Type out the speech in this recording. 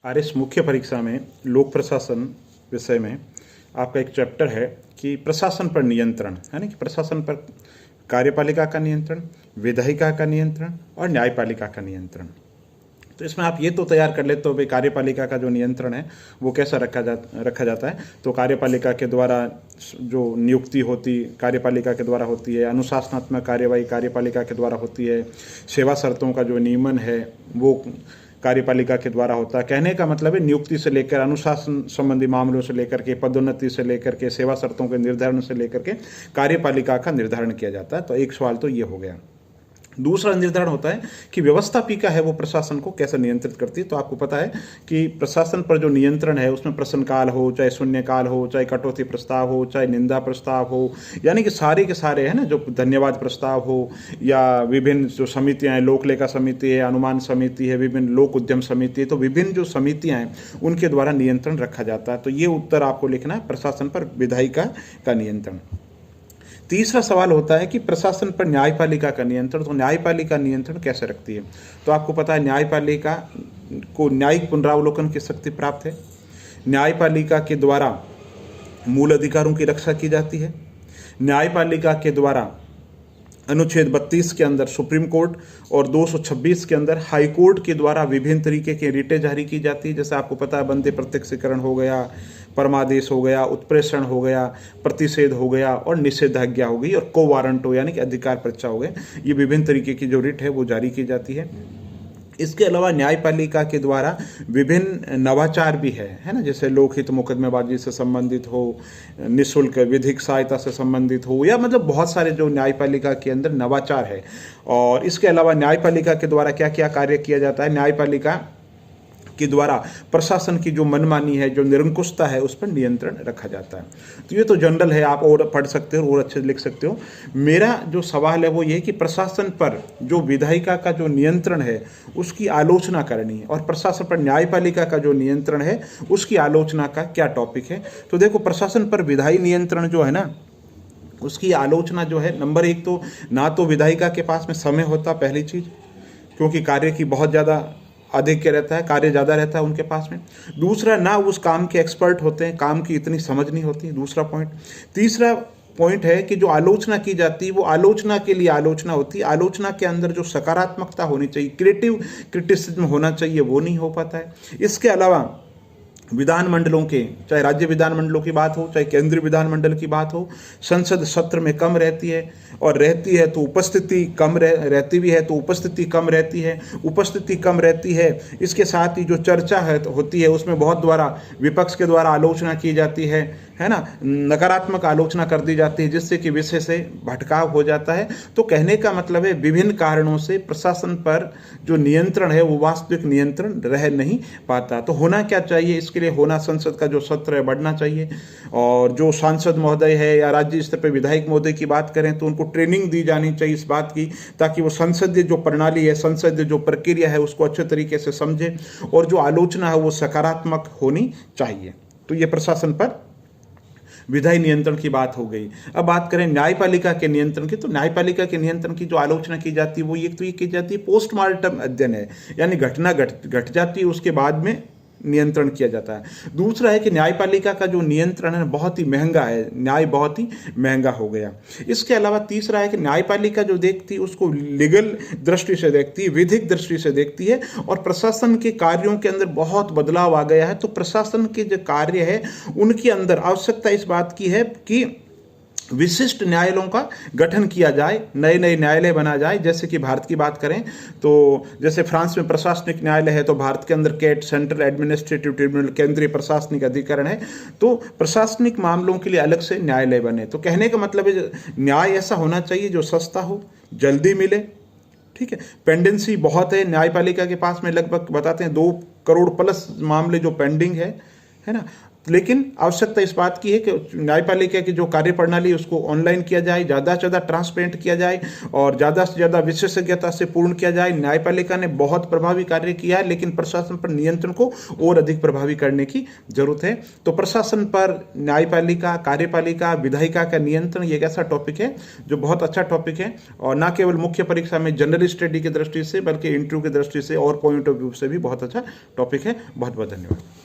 RS मुख्य परीक्षा में लोक प्रशासन विषय में आपका एक चैप्टर है कि प्रशासन पर नियंत्रण, है ना, कि प्रशासन पर कार्यपालिका का नियंत्रण, विधायिका का नियंत्रण और न्यायपालिका का नियंत्रण। तो इसमें आप ये तो तैयार कर लेते हो भाई कार्यपालिका का जो नियंत्रण है वो कैसा रखा जाता है। तो कार्यपालिका के द्वारा जो नियुक्ति होती कार्यपालिका के द्वारा होती है, अनुशासनात्मक कार्यवाही कार्यपालिका के द्वारा होती है, सेवा शर्तों का जो नियमन है वो कार्यपालिका के द्वारा होता है। कहने का मतलब है नियुक्ति से लेकर अनुशासन संबंधी मामलों से लेकर के पदोन्नति से लेकर के सेवा शर्तों के निर्धारण से लेकर के कार्यपालिका का निर्धारण किया जाता है। तो एक सवाल तो ये हो गया। दूसरा निर्धारण होता है कि व्यवस्थापिका है वो प्रशासन को कैसे नियंत्रित करती है। तो आपको पता है कि प्रशासन पर जो नियंत्रण है उसमें प्रश्नकाल हो, चाहे शून्यकाल हो, चाहे कटौती प्रस्ताव हो, चाहे निंदा प्रस्ताव हो, यानी कि सारे के सारे है ना, जो धन्यवाद प्रस्ताव हो या विभिन्न जो समितियां हैं, लोक लेखा समिति है, अनुमान समिति है, विभिन्न लोक उद्यम समिति है, तो विभिन्न जो समितियां हैं उनके द्वारा नियंत्रण रखा जाता है। तो ये उत्तर आपको लिखना है, प्रशासन पर विधायिका का नियंत्रण। तीसरा सवाल होता है कि प्रशासन पर न्यायपालिका का नियंत्रण। तो न्यायपालिका नियंत्रण कैसे रखती है। तो आपको पता है न्यायपालिका को न्यायिक पुनरावलोकन की शक्ति प्राप्त है। न्यायपालिका के द्वारा मूल अधिकारों की रक्षा की जाती है। न्यायपालिका के द्वारा अनुच्छेद 32 के अंदर सुप्रीम कोर्ट और 226 के अंदर हाई कोर्ट के द्वारा विभिन्न तरीके की रिटें जारी की जाती है। जैसे आपको पता है बंदे प्रत्यक्षीकरण हो गया, परमादेश हो गया, उत्प्रेषण हो गया, प्रतिषेध हो गया और निषेधाज्ञा हो गई और को वारंट हो यानी कि अधिकार परीक्षा हो गए। ये विभिन्न तरीके की जो रिट है वो जारी की जाती है। इसके अलावा न्यायपालिका के द्वारा विभिन्न नवाचार भी है ना, जैसे लोकहित मुकदमेबाजी से संबंधित हो, निःशुल्क विधिक सहायता से संबंधित हो, या मतलब बहुत सारे जो न्यायपालिका के अंदर नवाचार है। और इसके अलावा न्यायपालिका के द्वारा क्या क्या कार्य किया जाता है। न्यायपालिका के द्वारा प्रशासन की जो मनमानी है, जो निरंकुशता है, उस पर नियंत्रण रखा जाता है। तो ये तो जनरल है, आप और पढ़ सकते हो और अच्छे से लिख सकते हो। मेरा जो सवाल है वो ये कि प्रशासन पर जो विधायिका का जो नियंत्रण है उसकी आलोचना करनी है और प्रशासन पर न्यायपालिका का जो नियंत्रण है उसकी आलोचना का क्या टॉपिक है। तो देखो, प्रशासन पर विधायी नियंत्रण जो है ना उसकी आलोचना जो है, नंबर एक तो ना तो विधायिका के पास में समय होता, पहली चीज़, क्योंकि कार्य की बहुत ज़्यादा अधिक क्या रहता है, कार्य ज़्यादा रहता है उनके पास में। दूसरा, ना उस काम के एक्सपर्ट होते हैं, काम की इतनी समझ नहीं होती, दूसरा पॉइंट। तीसरा पॉइंट है कि जो आलोचना की जाती है वो आलोचना के लिए आलोचना होती है, आलोचना के अंदर जो सकारात्मकता होनी चाहिए, क्रिएटिव क्रिटिसिज्म होना चाहिए, वो नहीं हो पाता है। इसके अलावा विधानमंडलों के, चाहे राज्य विधानमंडलों की बात हो, चाहे केंद्रीय विधानमंडल की बात हो, संसद सत्र में कम रहती है और रहती है तो उपस्थिति कम रहती भी है, तो उपस्थिति कम रहती है, उपस्थिति कम रहती है। इसके साथ ही जो चर्चा है होती है उसमें बहुत द्वारा विपक्ष के द्वारा आलोचना की जाती है ना, नकारात्मक आलोचना कर दी जाती है, जिससे कि विषय से भटकाव हो जाता है। तो कहने का मतलब है विभिन्न कारणों से प्रशासन पर जो नियंत्रण है वो वास्तविक नियंत्रण रह नहीं पाता। तो होना क्या चाहिए इसके लिए, होना संसद का जो सत्र है बढ़ना चाहिए, और जो सांसद महोदय है या राज्य स्तर पर विधायक महोदय की बात करें तो उनको ट्रेनिंग दी जानी चाहिए इस बात की, ताकि वो संसदीय जो प्रणाली है, संसदीय जो प्रक्रिया है उसको अच्छे तरीके से समझे और जो आलोचना है वो सकारात्मक होनी चाहिए। तो ये प्रशासन पर विधायी नियंत्रण की बात हो गई। अब बात करें न्यायपालिका के नियंत्रण की। तो न्यायपालिका के नियंत्रण की जो आलोचना की जाती है वो एक तो ये की जाती है पोस्टमार्टम अध्ययन है, यानी घटना घट जाती है उसके बाद में नियंत्रण किया जाता है। दूसरा है कि न्यायपालिका का जो नियंत्रण है बहुत ही महंगा है, न्याय बहुत ही महंगा हो गया। इसके अलावा तीसरा है कि न्यायपालिका जो देखती है उसको लीगल दृष्टि से देखती है, विधिक दृष्टि से देखती है, और प्रशासन के कार्यों के अंदर बहुत बदलाव आ गया है। तो प्रशासन के जो कार्य है उनके अंदर आवश्यकता इस बात की है कि विशिष्ट न्यायालयों का गठन किया जाए, नए नए न्यायालय बना जाए। जैसे कि भारत की बात करें तो जैसे फ्रांस में प्रशासनिक न्यायालय है, तो भारत के अंदर कैट, सेंट्रल एडमिनिस्ट्रेटिव ट्रिब्यूनल, केंद्रीय प्रशासनिक अधिकरण है। तो प्रशासनिक मामलों के लिए अलग से न्यायालय बने। तो कहने का मतलब है न्याय ऐसा होना चाहिए जो सस्ता हो, जल्दी मिले, ठीक है। पेंडेंसी बहुत है न्यायपालिका के पास में, लगभग बताते हैं 2 करोड़ प्लस मामले जो पेंडिंग है ना। लेकिन आवश्यकता इस बात की है कि न्यायपालिका की जो कार्य प्रणाली उसको ऑनलाइन किया जाए, ज़्यादा से ज़्यादा ट्रांसपेरेंट किया जाए और ज़्यादा से ज़्यादा विशेषज्ञता से पूर्ण किया जाए। न्यायपालिका ने बहुत प्रभावी कार्य किया है, लेकिन प्रशासन पर नियंत्रण को और अधिक प्रभावी करने की जरूरत है। तो प्रशासन पर न्यायपालिका, कार्यपालिका, विधायिका का नियंत्रण ये एक ऐसा टॉपिक है जो बहुत अच्छा टॉपिक है, और न केवल मुख्य परीक्षा में जनरल स्टडी की दृष्टि से बल्कि इंटरव्यू की दृष्टि से और पॉइंट ऑफ व्यू से भी बहुत अच्छा टॉपिक है। बहुत बहुत धन्यवाद।